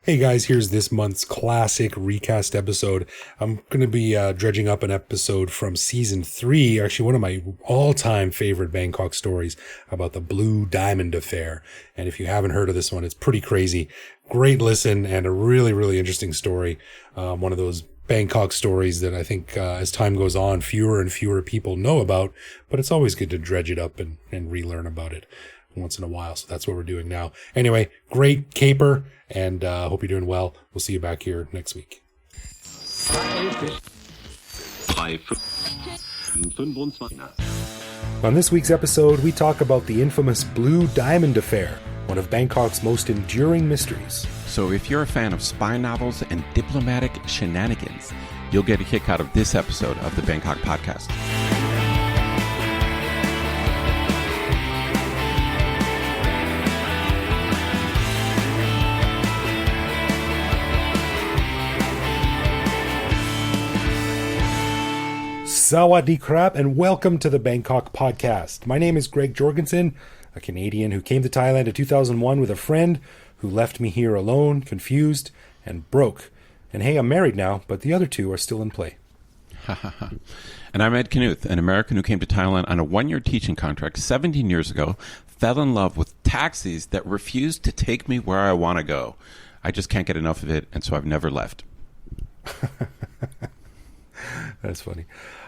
Hey guys, here's this month's classic ReCast episode. I'm going to be dredging up an episode from season 3, actually one of my all-time favorite Bangkok stories about the Blue Diamond Affair. And if you haven't heard of this one, it's pretty crazy. Great listen and a really, really interesting story. One of those Bangkok stories that I think as time goes on, fewer and fewer people know about, but it's always good to dredge it up and relearn about it once in a while. So that's what we're doing now. Anyway, great caper, and hope you're doing well. We'll see you back here next week. On this week's episode, we talk about the infamous Blue Diamond Affair, one of Bangkok's most enduring mysteries. So if you're a fan of spy novels and diplomatic shenanigans, you'll get a kick out of this episode of the Bangkok Podcast. Sawadee krap, and welcome to the Bangkok Podcast. My name is Greg Jorgensen, a Canadian who came to Thailand in 2001 with a friend who left me here alone, confused, and broke. And hey, I'm married now, but the other two are still in play. And I'm Ed Knuth, an American who came to Thailand on a one-year teaching contract 17 years ago, fell in love with taxis that refused to take me where I want to go. I just can't get enough of it, and so I've never left. That's funny.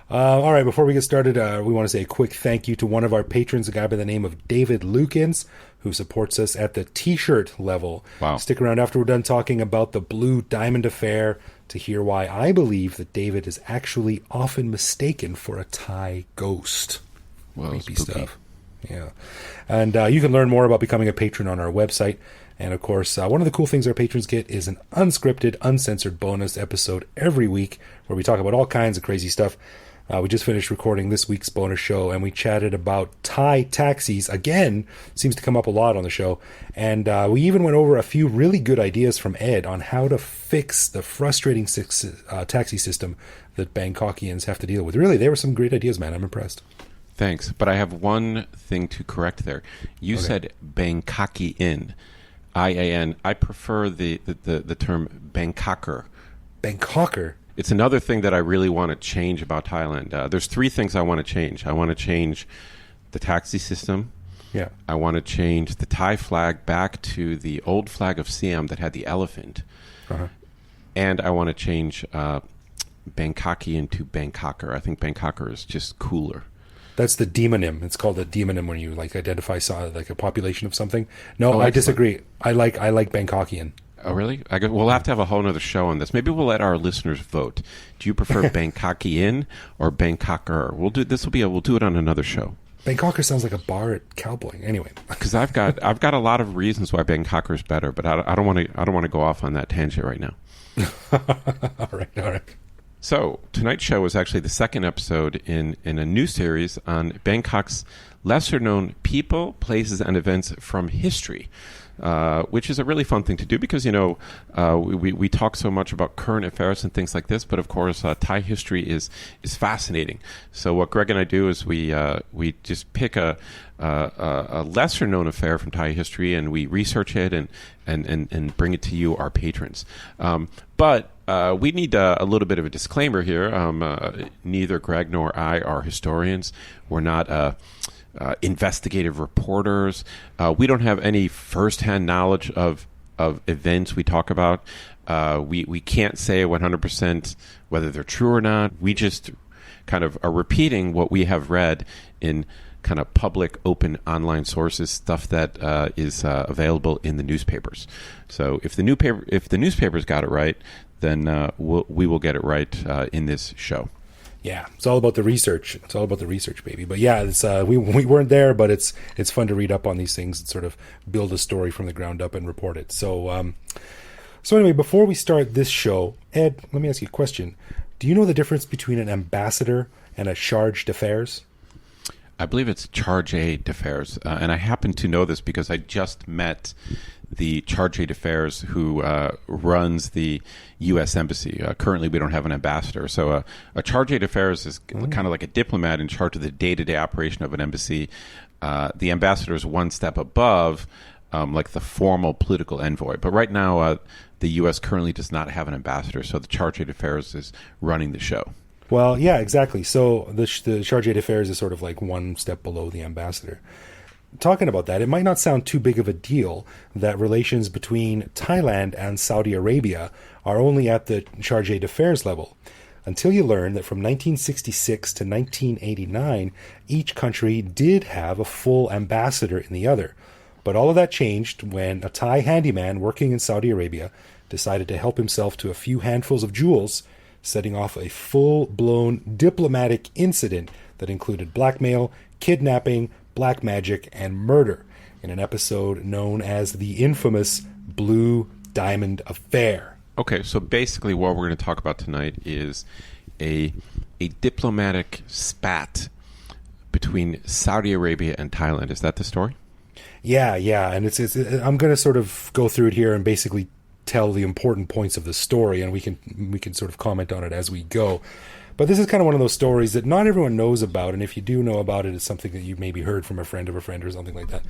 All right, before we get started, we want to say a quick thank you to one of our patrons, a guy by the name of David Lukens, who supports us at the t-shirt level. Wow. Stick around after we're done talking about the Blue Diamond Affair to hear why I believe that David is actually often mistaken for a Thai ghost. Well, creepy spooky stuff. Yeah. And you can learn more about becoming a patron on our website. And of course, one of the cool things our patrons get is an unscripted, uncensored bonus episode every week where we talk about all kinds of crazy stuff. We just finished recording this week's bonus show, and we chatted about Thai taxis. Again, seems to come up a lot on the show. And we even went over a few really good ideas from Ed on how to fix the frustrating taxi system that Bangkokians have to deal with. Really, they were some great ideas, man. I'm impressed. Thanks. But I have one thing to correct there. You said Bangkokian, I-A-N. I prefer the term Bangkoker. Bangkoker? It's another thing that I really want to change about Thailand. There's three things I want to change. I want to change the taxi system. Yeah. I want to change the Thai flag back to the old flag of Siam that had the elephant. Uh-huh. And I want to change Bangkokian to Bangkoker. I think Bangkoker is just cooler. That's the demonym. It's called a demonym when you identify like a population of something. No, Oh, I disagree. I like Bangkokian. Oh, really? We'll have to have a whole other show on this. Maybe we'll let our listeners vote. Do you prefer Bangkokian or Bangkoker? We'll do it on another show. Bangkoker sounds like a bar at Cowboy. Anyway, because I've got a lot of reasons why Bangkoker is better, but I don't want to go off on that tangent right now. All right. So tonight's show is actually the second episode in a new series on Bangkok's lesser-known people, places, and events from history. Which is a really fun thing to do because, we talk so much about current affairs and things like this, but of course, Thai history is fascinating. So what Greg and I do is we just pick a lesser known affair from Thai history and we research it and bring it to you, our patrons. But we need a little bit of a disclaimer here. Neither Greg nor I are historians. We're not investigative reporters. We don't have any firsthand knowledge of events we talk about. We can't say 100% whether they're true or not. We just kind of are repeating what we have read in kind of public, open, online sources, stuff that is available in the newspapers. So if the newspapers got it right, then we will get it right in this show. Yeah, it's all about the research. It's all about the research, baby. But yeah, it's we weren't there, but it's fun to read up on these things and sort of build a story from the ground up and report it. So anyway, before we start this show, Ed, let me ask you a question. Do you know the difference between an ambassador and a charge d'affaires? I believe it's charge d'affaires, and I happen to know this because I just met the charge d'affaires who runs the U.S. Embassy. Currently, we don't have an ambassador. So a charge d'affaires is kind of like a diplomat in charge of the day-to-day operation of an embassy. The ambassador is one step above like the formal political envoy. But right now, the U.S. currently does not have an ambassador, so the Chargé d'Affaires is running the show. Well, yeah, exactly. So the Chargé d'Affaires is sort of like one step below the ambassador. Talking about that, it might not sound too big of a deal that relations between Thailand and Saudi Arabia are only at the Chargé d'Affaires level, until you learn that from 1966 to 1989, each country did have a full ambassador in the other. But all of that changed when a Thai handyman working in Saudi Arabia decided to help himself to a few handfuls of jewels, setting off a full-blown diplomatic incident that included blackmail, kidnapping, black magic, and murder in an episode known as the infamous Blue Diamond Affair. Okay, so basically what we're going to talk about tonight is a diplomatic spat between Saudi Arabia and Thailand. Is that the story? Yeah, and it's I'm going to sort of go through it here and basically tell the important points of the story, and we can sort of comment on it as we go. But this is kind of one of those stories that not everyone knows about, and if you do know about it, it's something that you maybe heard from a friend of a friend or something like that.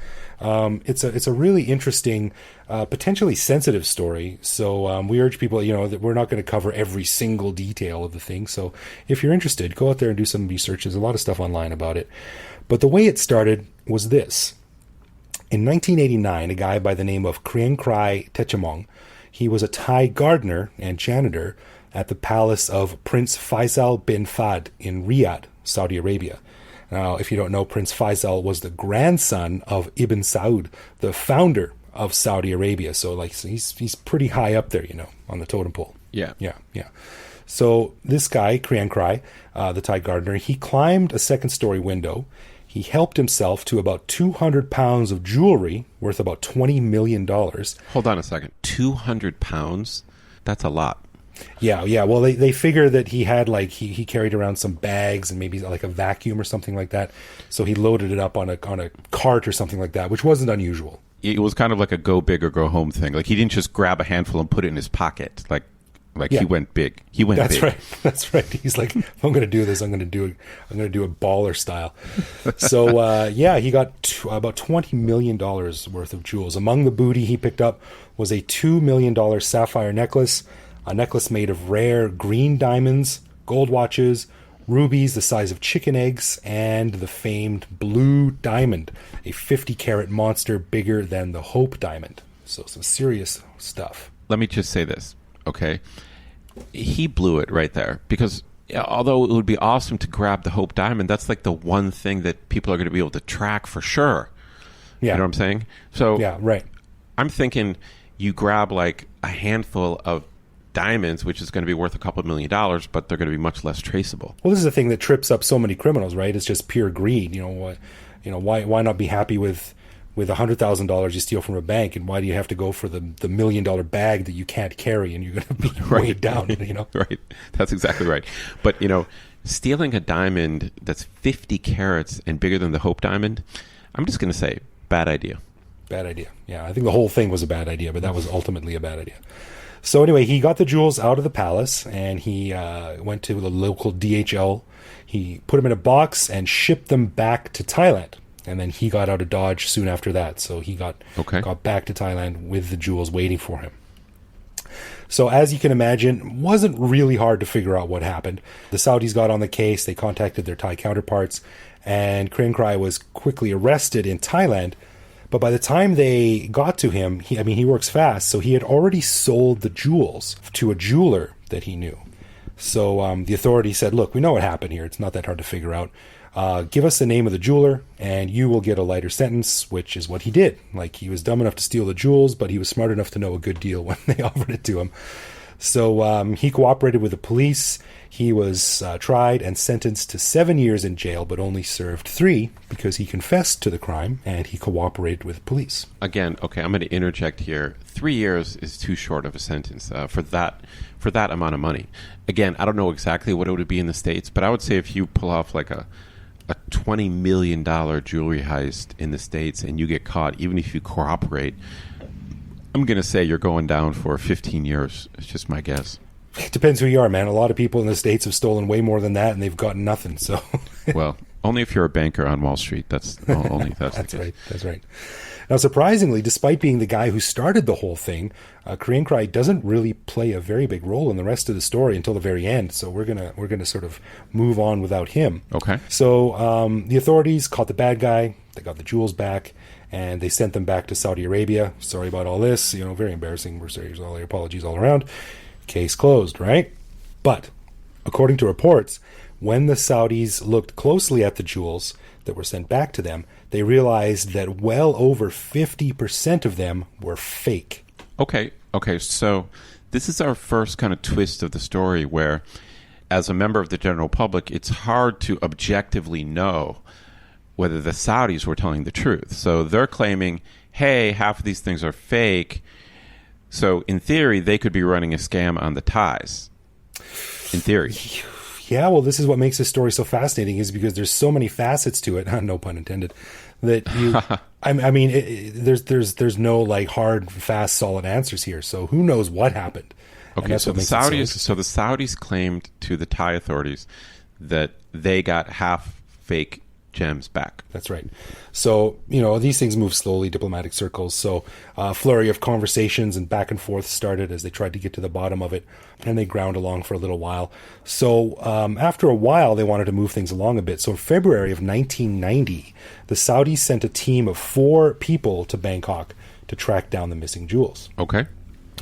It's a really interesting, potentially sensitive story. So we urge people, that we're not going to cover every single detail of the thing. So if you're interested, go out there and do some research. There's a lot of stuff online about it. But the way it started was this. In 1989, a guy by the name of Kriangkrai Techamon, he was a Thai gardener and janitor at the palace of Prince Faisal bin Fahd in Riyadh, Saudi Arabia. Now, if you don't know, Prince Faisal was the grandson of Ibn Saud, the founder of Saudi Arabia. So, he's pretty high up there, on the totem pole. Yeah. So this guy, Kriangkrai, the Thai gardener, he climbed a second-story window. He helped himself to about 200 pounds of jewelry worth about $20 million. Hold on a second. 200 pounds? That's a lot. Yeah. Well, they figure that he had he carried around some bags and maybe like a vacuum or something like that. So he loaded it up on a cart or something like that, which wasn't unusual. It was kind of like a go big or go home thing. Like he didn't just grab a handful and put it in his pocket. He went big. He went That's big. right. That's right. He's like, if I'm going to do this, I'm going to do it baller style. So he got about $20 million worth of jewels. Among the booty he picked up was a $2 million sapphire necklace, a necklace made of rare green diamonds, gold watches, rubies the size of chicken eggs, and the famed Blue Diamond, a 50-carat monster bigger than the Hope Diamond. So some serious stuff. Let me just say this, okay? He blew it right there because although it would be awesome to grab the Hope Diamond, that's like the one thing that people are going to be able to track for sure. Yeah. You know what I'm saying? So yeah, right. I'm thinking you grab like a handful of diamonds, which is going to be worth a couple $1 million, but they're going to be much less traceable. Well, this is the thing that trips up so many criminals, right? It's just pure greed. Why not be happy with $100,000 you steal from a bank, and why do you have to go for the $1 million bag that you can't carry and you're going to be weighed down? Right. That's exactly right. But stealing a diamond that's 50 carats and bigger than the Hope Diamond, I'm just going to say bad idea. Bad idea. Yeah, I think the whole thing was a bad idea, but that was ultimately a bad idea. So anyway, he got the jewels out of the palace, and he went to the local DHL. He put them in a box and shipped them back to Thailand. And then he got out of Dodge soon after that. So he got back to Thailand with the jewels waiting for him. So as you can imagine, it wasn't really hard to figure out what happened. The Saudis got on the case. They contacted their Thai counterparts. And Kriangkrai was quickly arrested in Thailand. But by the time they got to him, he works fast. So he had already sold the jewels to a jeweler that he knew. So the authorities said, look, we know what happened here. It's not that hard to figure out. Give us the name of the jeweler and you will get a lighter sentence, which is what he did. He was dumb enough to steal the jewels, but he was smart enough to know a good deal when they offered it to him. So he cooperated with the police. He was tried and sentenced to 7 years in jail, but only served 3 because he confessed to the crime and he cooperated with police. Again, okay, I'm going to interject here. 3 years is too short of a sentence for that amount of money. Again, I don't know exactly what it would be in the States, but I would say if you pull off like a $20 million jewelry heist in the States and you get caught, even if you cooperate, I'm going to say you're going down for 15 years. It's just my guess. It depends who you are, man. A lot of people in the States have stolen way more than that and they've gotten nothing. So well, Only if you're a banker on Wall Street. That's only that's That's the case. right. That's right. Now, surprisingly, despite being the guy who started the whole thing, Kriangkrai doesn't really play a very big role in the rest of the story until the very end. So we're gonna sort of move on without him. Okay. So the authorities caught the bad guy. They got the jewels back, and they sent them back to Saudi Arabia. Sorry about all this. Very embarrassing. We're sorry. All your apologies all around. Case closed, right? But according to reports, when the Saudis looked closely at the jewels that were sent back to them, they realized that well over 50% of them were fake. Okay. So this is our first kind of twist of the story where, as a member of the general public, it's hard to objectively know whether the Saudis were telling the truth. So they're claiming, hey, half of these things are fake. So in theory, they could be running a scam on the Thais. In theory. Yeah, well, this is what makes this story so fascinating, is because there's so many facets to it, no pun intended, that there's no like hard, fast, solid answers here. So who knows what happened? Okay, so the Saudis claimed to the Thai authorities that they got half fake gems back. That's right. So, these things move slowly, diplomatic circles. So a flurry of conversations and back and forth started as they tried to get to the bottom of it, and they ground along for a little while. So after a while, they wanted to move things along a bit. So in February of 1990, the Saudis sent a team of 4 people to Bangkok to track down the missing jewels. Okay.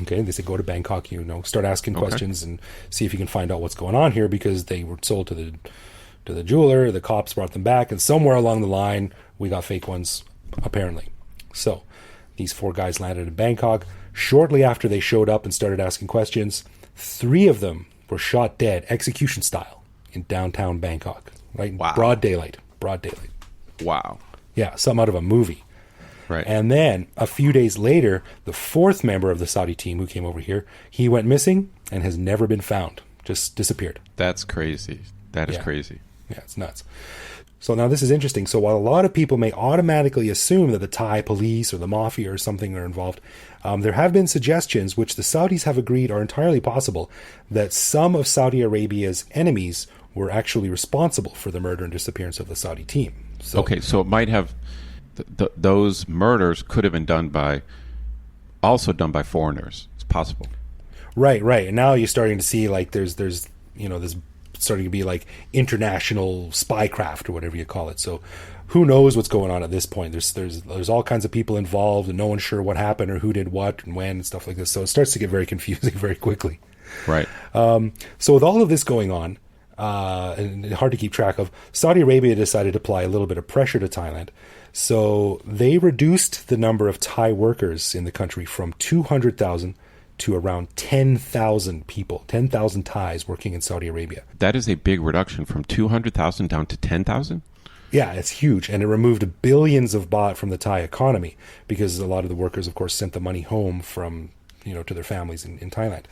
They said, go to Bangkok, start asking questions and see if you can find out what's going on here, because they were sold to the jeweler. The cops brought them back, and somewhere along the line, we got fake ones, apparently. So these 4 guys landed in Bangkok. Shortly after they showed up and started asking questions, 3 of them were shot dead, execution style, in downtown Bangkok. Right? Wow. Broad daylight. Wow. Yeah, something out of a movie. Right. And then a few days later, the 4th member of the Saudi team who came over here, he went missing and has never been found. Just disappeared. That's crazy. That is crazy. Yeah, it's nuts. So now this is interesting. So while a lot of people may automatically assume that the Thai police or the mafia or something are involved, there have been suggestions, which the Saudis have agreed are entirely possible, that some of Saudi Arabia's enemies were actually responsible for the murder and disappearance of the Saudi team. So, okay, so it might have... those murders could have been done by foreigners. It's possible. Right. And now you're starting to see like there's there's starting to be like international spycraft or whatever you call it. So who knows what's going on at this point? There's all kinds of people involved, and no one's sure what happened or who did what and when and stuff like this. So it starts to get very confusing very quickly. Right. So with all of this going on, and hard to keep track of, Saudi Arabia decided to apply a little bit of pressure to Thailand. So they reduced the number of Thai workers in the country from 200,000 to around 10,000 people, 10,000 Thais working in Saudi Arabia. That is a big reduction from 200,000 down to 10,000? Yeah, it's huge. And it removed billions of baht from the Thai economy, because a lot of the workers, of course, sent the money home from, to their families in Thailand.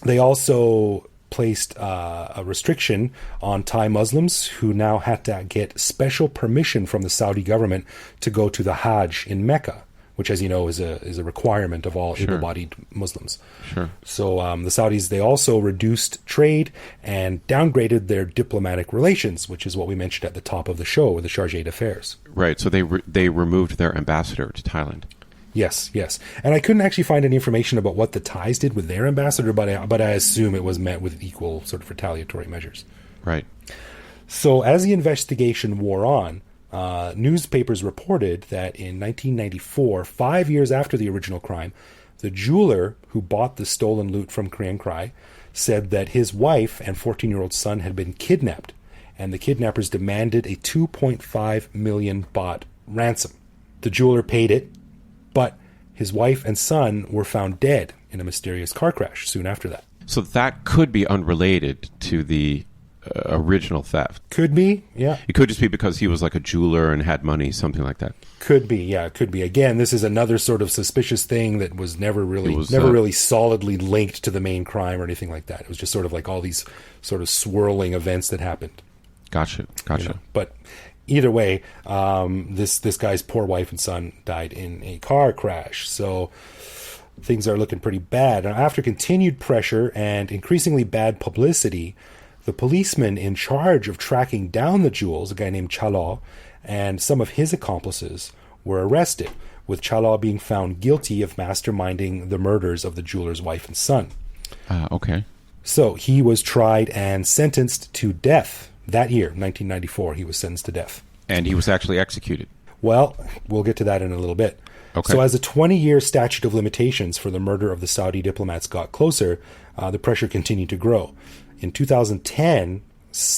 They also placed a restriction on Thai Muslims, who now had to get special permission from the Saudi government to go to the Hajj in Mecca, which, as you know, is a requirement of all able-bodied Muslims. Sure. So the Saudis, they also reduced trade and downgraded their diplomatic relations, which is what we mentioned at the top of the show with the Chargé d'Affaires. Right. So they removed their ambassador to Thailand. Yes. And I couldn't actually find any information about what the Thais did with their ambassador, but I assume it was met with equal sort of retaliatory measures. Right. So as the investigation wore on, newspapers reported that in 1994, 5 years after the original crime, the jeweler who bought the stolen loot from Kriangkrai said that his wife and 14-year-old son had been kidnapped, and the kidnappers demanded a 2.5 million baht ransom. The jeweler paid it, but his wife and son were found dead in a mysterious car crash soon after that. So that could be unrelated to the original theft. Could be, yeah. It could just be because he was like a jeweler and had money, something like that. Could be, yeah. Could be. Again, this is another sort of suspicious thing that was never really solidly linked to the main crime or anything like that. It was just sort of like all these sort of swirling events that happened. Gotcha. But either way, this guy's poor wife and son died in a car crash. So things are looking pretty bad. Now, after continued pressure and increasingly bad publicity, The policeman in charge of tracking down the jewels, a guy named Chalaw, and some of his accomplices were arrested, with Chalaw being found guilty of masterminding the murders of the jeweler's wife and son. Okay. So he was tried and sentenced to death that year, 1994. He was sentenced to death. And he was actually executed. Well, we'll get to that in a little bit. Okay. So as the 20-year statute of limitations for the murder of the Saudi diplomats got closer, the pressure continued to grow. In 2010,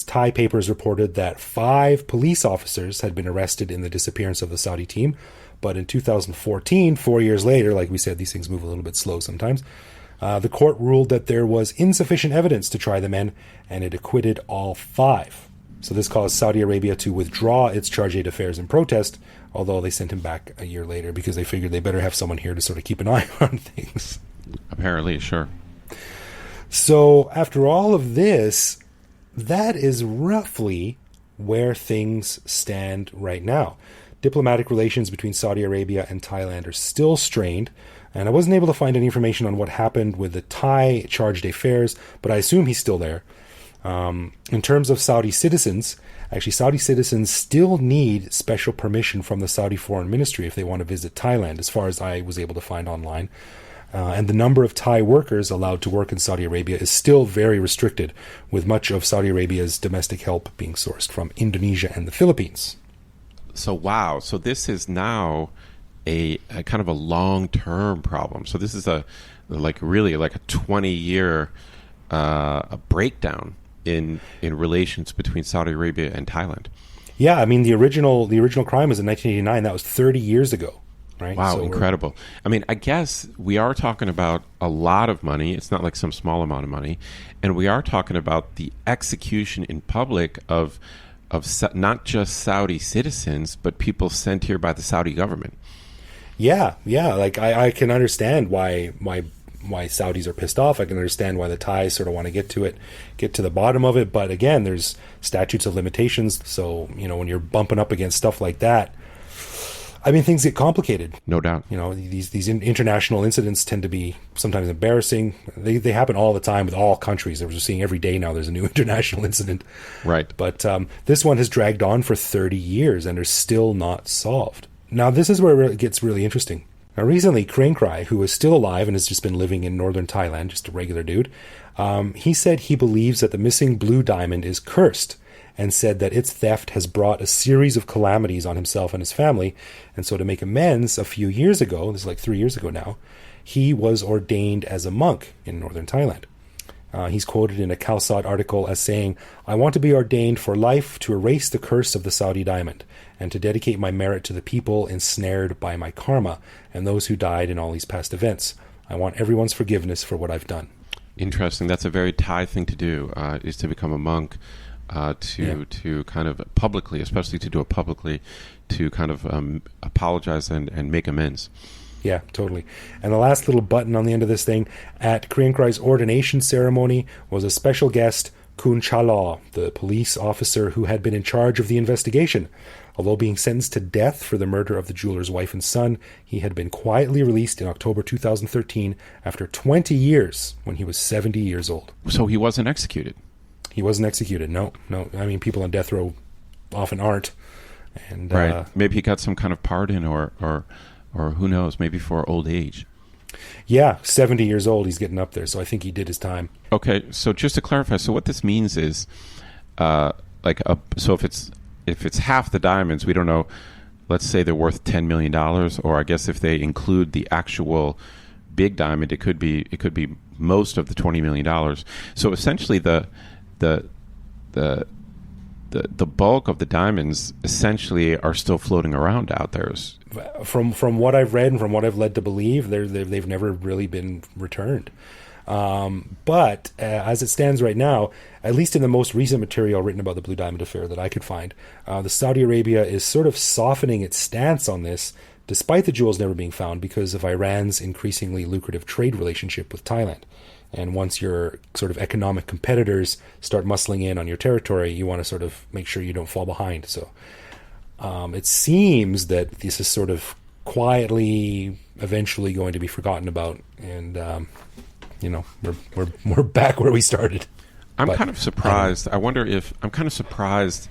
Thai papers reported that 5 police officers had been arrested in the disappearance of the Saudi team. But in 2014, 4 years later, like we said, these things move a little bit slow sometimes, the court ruled that there was insufficient evidence to try the men, and it acquitted all 5. So this caused Saudi Arabia to withdraw its charge d'affaires in protest, although they sent him back a year later because they figured they better have someone here to sort of keep an eye on things. Apparently, sure. So after all of this, that is roughly where things stand right now. Diplomatic relations between Saudi Arabia and Thailand are still strained, and I wasn't able to find any information on what happened with the Thai charge d'affaires, but I assume he's still there. In terms of Saudi citizens, actually Saudi citizens still need special permission from the Saudi Foreign Ministry if they want to visit Thailand, as far as I was able to find online. And the number of Thai workers allowed to work in Saudi Arabia is still very restricted, with much of Saudi Arabia's domestic help being sourced from Indonesia and the Philippines. So, wow. So this is now a kind of a long-term problem. So this is really like a 20-year a breakdown in relations between Saudi Arabia and Thailand. Yeah, I mean, the original crime was in 1989. That was 30 years ago. Right? Wow, so incredible. I mean, I guess we are talking about a lot of money. It's not like some small amount of money. And we are talking about the execution in public of not just Saudi citizens, but people sent here by the Saudi government. Yeah. Like I can understand why Saudis are pissed off. I can understand why the Thais sort of want to get to the bottom of it. But again, there's statutes of limitations. So, when you're bumping up against stuff like that, I mean, things get complicated. No doubt. These international incidents tend to be sometimes embarrassing. They happen all the time with all countries. We're seeing every day now there's a new international incident. Right. But this one has dragged on for 30 years and are still not solved. Now, this is where it gets really interesting. Now, recently, Kriangkrai, who is still alive and has just been living in northern Thailand, just a regular dude, he said he believes that the missing blue diamond is cursed, and said that its theft has brought a series of calamities on himself and his family. And so to make amends, a few years ago, this is like 3 years ago now, he was ordained as a monk in northern Thailand. He's quoted in a Khalsat article as saying, "I want to be ordained for life to erase the curse of the Saudi diamond and to dedicate my merit to the people ensnared by my karma and those who died in all these past events. I want everyone's forgiveness for what I've done." Interesting. That's a very Thai thing to do, is to become a monk. To kind of publicly, especially to do it publicly, to kind of apologize and make amends. Yeah, totally. And the last little button on the end of this thing, at Kriangkrai's ordination ceremony was a special guest, Kun Chalaw, the police officer who had been in charge of the investigation. Although being sentenced to death for the murder of the jeweler's wife and son, he had been quietly released in October 2013 after 20 years when he was 70 years old. So he wasn't executed? He wasn't executed. No. I mean, people on death row often aren't. And right. Maybe he got some kind of pardon or who knows, maybe for old age. Yeah, 70 years old, he's getting up there. So I think he did his time. Okay, so just to clarify, so what this means is, so if it's half the diamonds, we don't know, let's say they're worth $10 million, or I guess if they include the actual big diamond, it could be most of the $20 million. So essentially the bulk of the diamonds essentially are still floating around out there. From what I've read and from what I've led to believe, they've never really been returned. But as it stands right now, at least in the most recent material written about the Blue Diamond Affair that I could find, the Saudi Arabia is sort of softening its stance on this, despite the jewels never being found, because of Iran's increasingly lucrative trade relationship with Thailand. And once your sort of economic competitors start muscling in on your territory, you want to sort of make sure you don't fall behind. So it seems that this is sort of quietly eventually going to be forgotten about. And, we're back where we started. I'm kind of surprised. I'm kind of surprised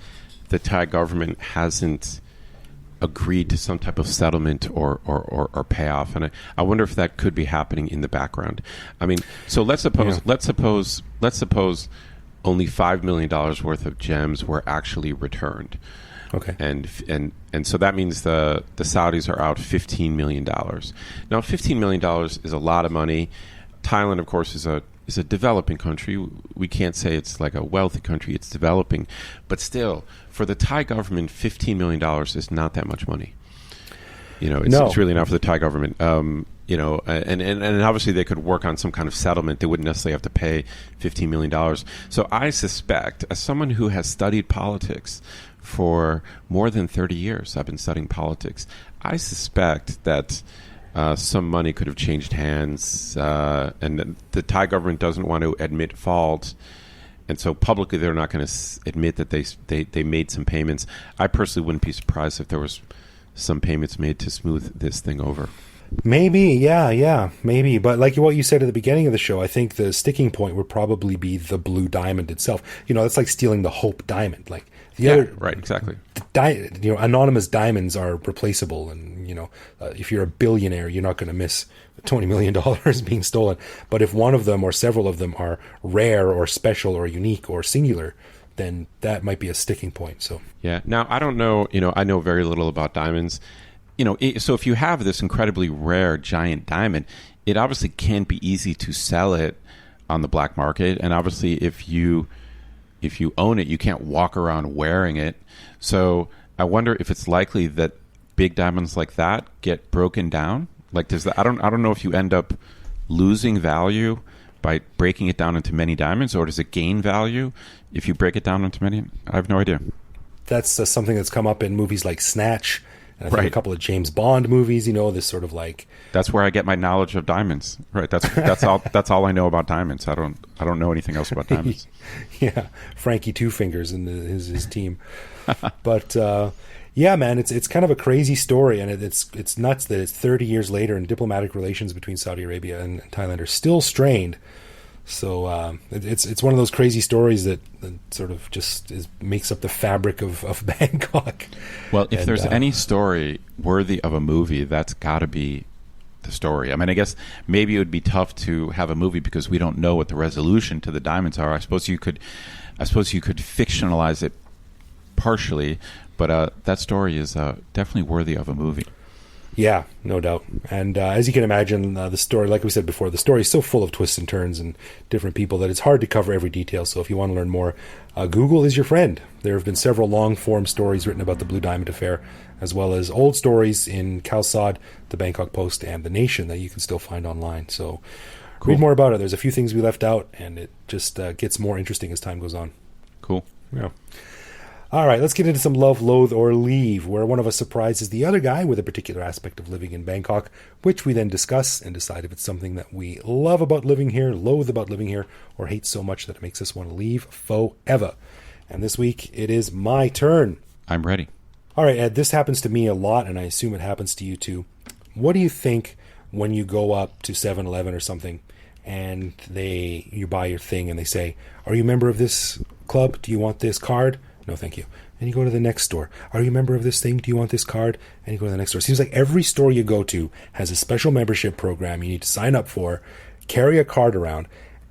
the Thai government hasn't agreed to some type of settlement or payoff, and I wonder if that could be happening in the background. I mean, so let's suppose only $5 million worth of gems were actually returned. Okay. And so that means the Saudis are out $15 million. Now, $15 million is a lot of money. Thailand, of course, is a developing country. We can't say it's like a wealthy country. It's developing. But still, for the Thai government, $15 million is not that much money. It's really not for the Thai government. And obviously they could work on some kind of settlement. They wouldn't necessarily have to pay $15 million. So I suspect, as someone who has studied politics for more than 30 years, I've been studying politics, I suspect that some money could have changed hands, and the Thai government doesn't want to admit fault, and so publicly they're not going to admit that they made some payments. I personally wouldn't be surprised if there was some payments made to smooth this thing over. Maybe, yeah, maybe. But like what you said at the beginning of the show, I think the sticking point would probably be the blue diamond itself. That's like stealing the Hope diamond. Like right, exactly. Anonymous diamonds are replaceable, and if you're a billionaire, you're not going to miss $20 million being stolen. But if one of them or several of them are rare or special or unique or singular, then that might be a sticking point. So yeah. Now I don't know. I know very little about diamonds. So if you have this incredibly rare giant diamond, it obviously can't be easy to sell it on the black market. And obviously, if you own it, you can't walk around wearing it. So I wonder if it's likely that big diamonds like that get broken down. Like, I don't know if you end up losing value by breaking it down into many diamonds, or does it gain value if you break it down into many? I have no idea. That's something that's come up in movies like Snatch. And I think a couple of James Bond movies, this sort of like... That's where I get my knowledge of diamonds. Right. That's all. That's all I know about diamonds. I don't know anything else about diamonds. Yeah, Frankie Two Fingers and his team. But yeah, man, it's kind of a crazy story, and it's nuts that it's 30 years later, and diplomatic relations between Saudi Arabia and Thailand are still strained. So it's one of those crazy stories that sort of just makes up the fabric of Bangkok. Well, if there's any story worthy of a movie, that's got to be the story. I mean, I guess maybe it would be tough to have a movie because we don't know what the resolution to the diamonds are. I suppose you could fictionalize it partially, but that story is definitely worthy of a movie. Yeah, no doubt. And as you can imagine, the story, like we said before, the story is so full of twists and turns and different people that it's hard to cover every detail. So if you want to learn more, Google is your friend. There have been several long-form stories written about the Blue Diamond Affair, as well as old stories in Khalsad, the Bangkok Post, and The Nation that you can still find online. So read more about it. There's a few things we left out, and it just gets more interesting as time goes on. Cool. Yeah. All right, let's get into some love, loathe, or leave, where one of us surprises the other guy with a particular aspect of living in Bangkok, which we then discuss and decide if it's something that we love about living here, loathe about living here, or hate so much that it makes us want to leave forever. And this week, it is my turn. I'm ready. All right, Ed, this happens to me a lot, and I assume it happens to you too. What do you think when you go up to 7-Eleven or something, and you buy your thing, and they say, "Are you a member of this club? Do you want this card?" "No, thank you." And you go to the next store. "Are you a member of this thing? Do you want this card?" And you go to the next store. It seems like every store you go to has a special membership program you need to sign up for, carry a card around,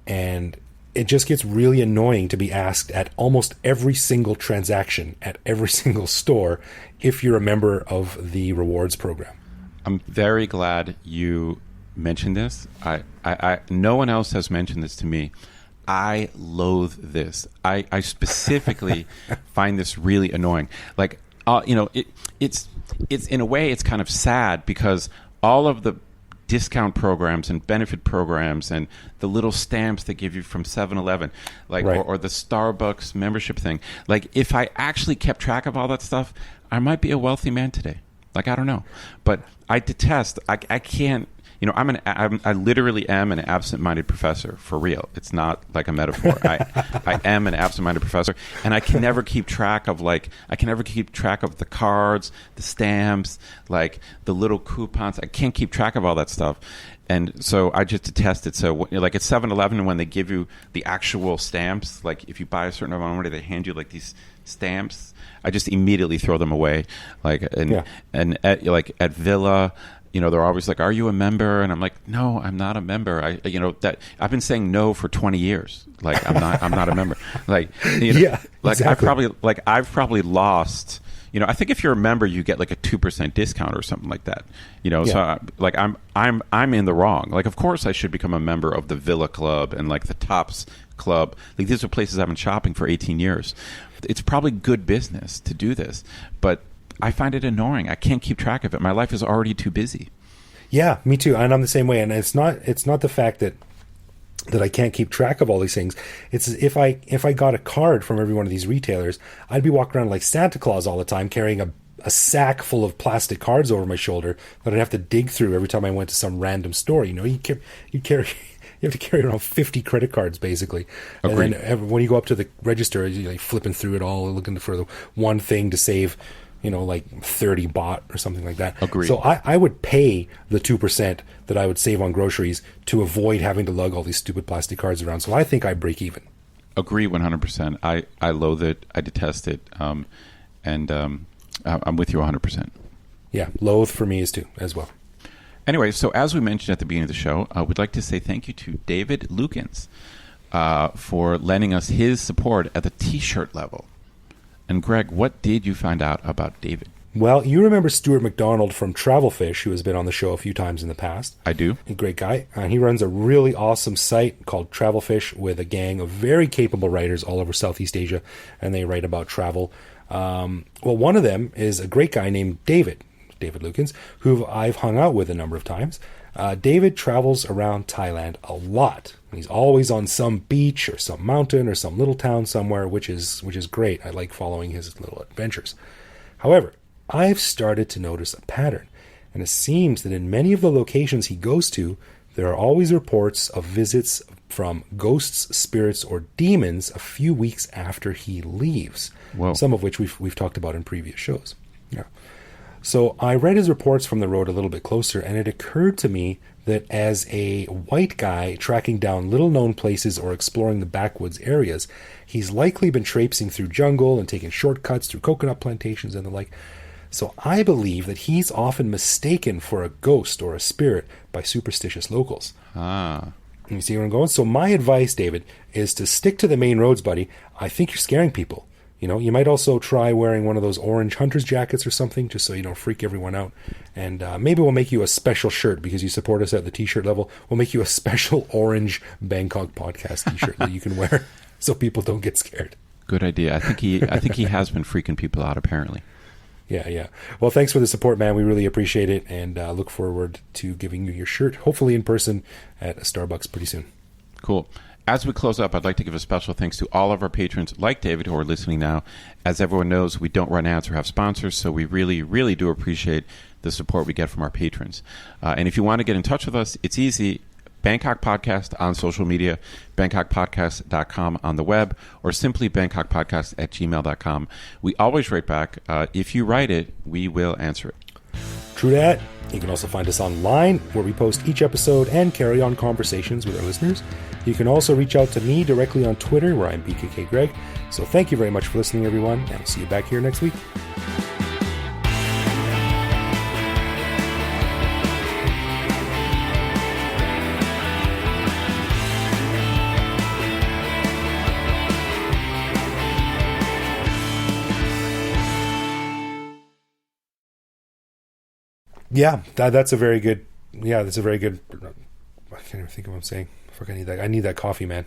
and it just gets really annoying to be asked at almost every single transaction at every single store if you're a member of the rewards program. I'm very glad you mentioned this. No one else has mentioned this to me. I loathe this. I specifically find this really annoying. Like, it's in a way it's kind of sad because all of the discount programs and benefit programs and the little stamps they give you from 7-Eleven, like right. or the Starbucks membership thing. Like, if I actually kept track of all that stuff, I might be a wealthy man today. Like, I don't know, but I detest. I can't. I literally am an absent-minded professor for real. It's not like a metaphor. I am an absent-minded professor, and I can never keep track of the cards, the stamps, like the little coupons. I can't keep track of all that stuff. And so I just detest it. So like at 7-Eleven, when they give you the actual stamps, like if you buy a certain amount of money, they hand you like these stamps. I just immediately throw them away. And at Villa, they're always like, "Are you a member?" And I'm like, "No, I'm not a member." I've been saying no for 20 years. Like I'm not a member. Yeah, like exactly. I've probably lost. I think if you're a member, you get like a 2% discount or something like that. So I'm in the wrong. Like, of course, I should become a member of the Villa Club and like the Tops Club. Like, these are places I've been shopping for 18 years. It's probably good business to do this, but I find it annoying. I can't keep track of it. My life is already too busy. Yeah, me too. And I'm the same way. And it's not the fact that I can't keep track of all these things. It's if I got a card from every one of these retailers, I'd be walking around like Santa Claus all the time, carrying a sack full of plastic cards over my shoulder that I'd have to dig through every time I went to some random store. You have to carry around 50 credit cards basically. Agreed. And then when you go up to the register, you're like flipping through it all, looking for the one thing to save, like 30 baht or something like that. Agreed. So I would pay the 2% that I would save on groceries to avoid having to lug all these stupid plastic cards around. So I think I break even. Agree 100%. I loathe it. I detest it. I'm with you 100%. Yeah, loathe for me is too, as well. Anyway, so as we mentioned at the beginning of the show, we'd like to say thank you to David Lukens for lending us his support at the T-shirt level. And Greg, what did you find out about David? Well, you remember Stuart McDonald from Travelfish, who has been on the show a few times in the past. I do. A great guy. He runs a really awesome site called Travelfish with a gang of very capable writers all over Southeast Asia, and they write about travel. Well, one of them is a great guy named David Lukens, who I've hung out with a number of times. David travels around Thailand a lot. He's always on some beach or some mountain or some little town somewhere, which is great. I like following his little adventures. However, I've started to notice a pattern, and it seems that in many of the locations he goes to, there are always reports of visits from ghosts, spirits, or demons a few weeks after he leaves. Whoa. Some of which we've talked about in previous shows. Yeah. So I read his reports from the road a little bit closer, and it occurred to me that as a white guy tracking down little-known places or exploring the backwoods areas, he's likely been traipsing through jungle and taking shortcuts through coconut plantations and the like. So I believe that he's often mistaken for a ghost or a spirit by superstitious locals. Ah. You see where I'm going? So my advice, David, is to stick to the main roads, buddy. I think you're scaring people. You might also try wearing one of those orange hunter's jackets or something, just so you don't freak everyone out. And maybe we'll make you a special shirt because you support us at the T-shirt level. We'll make you a special orange Bangkok podcast T-shirt that you can wear so people don't get scared. Good idea. I think he has been freaking people out apparently. Yeah. Well, thanks for the support, man. We really appreciate it, and look forward to giving you your shirt, hopefully in person at a Starbucks pretty soon. Cool. As we close up, I'd like to give a special thanks to all of our patrons like David who are listening now. As everyone knows, we don't run ads or have sponsors, so we really, really do appreciate the support we get from our patrons. And if you want to get in touch with us, it's easy. Bangkok Podcast on social media, bangkokpodcast.com on the web, or simply bangkokpodcast@gmail.com. We always write back. If you write it, we will answer it. True that. You can also find us online, where we post each episode and carry on conversations with our listeners. You can also reach out to me directly on Twitter, where I'm BKK Greg. So thank you very much for listening, everyone, and we'll see you back here next week. Yeah, that's a very good. Yeah, that's a very good. I can't even think of what I'm saying. Fuck, I need that coffee, man.